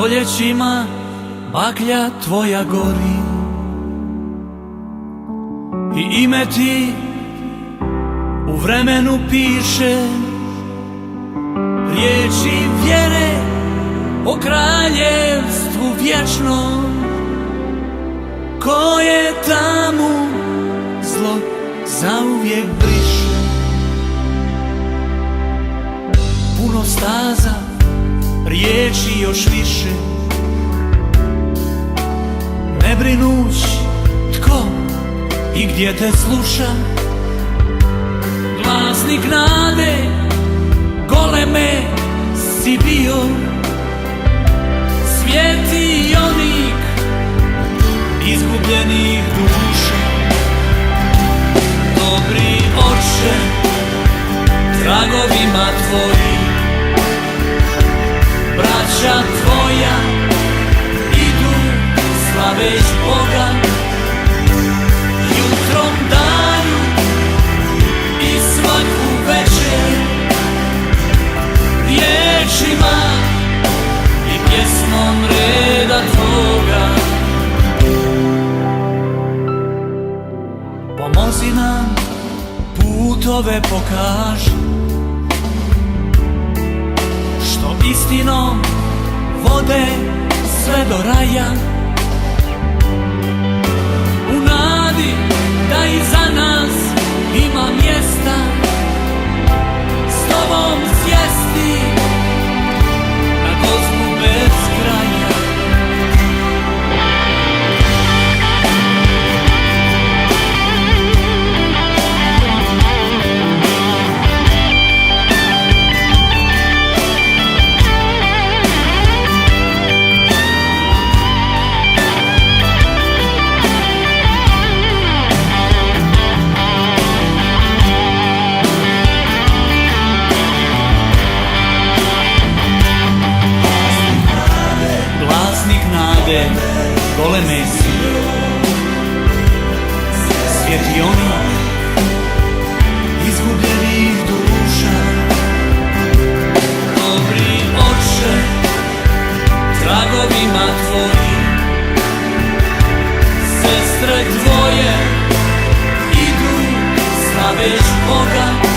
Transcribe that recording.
Stoljećima baklja tvoja gori i ime ti u vremenu piše, riječi vjere o kraljevstvu vječnom, koje tamo zlo zauvijek briše. Puno staza, riječi još više, ne brinuć tko i gdje te sluša. Glasnik nade, goleme si bio, svjetionik izgubljenih duša. Dobri oče, tragovima tvoji, braća tvoja idu slaveć Boga. Jutrom daju i svaku večer, riječima i pjesmom reda tvoga. Pomozi nam, putove pokaži, što istinom vode sve do raja. U nadi da i za nas ima mjesta, s tobom sjesti na gozbu bez kraja. Goleme si, svjetionik izgubljenih duša. Dobri oče, tragovima tvoji, sestre tvoje idu slaveć Boga.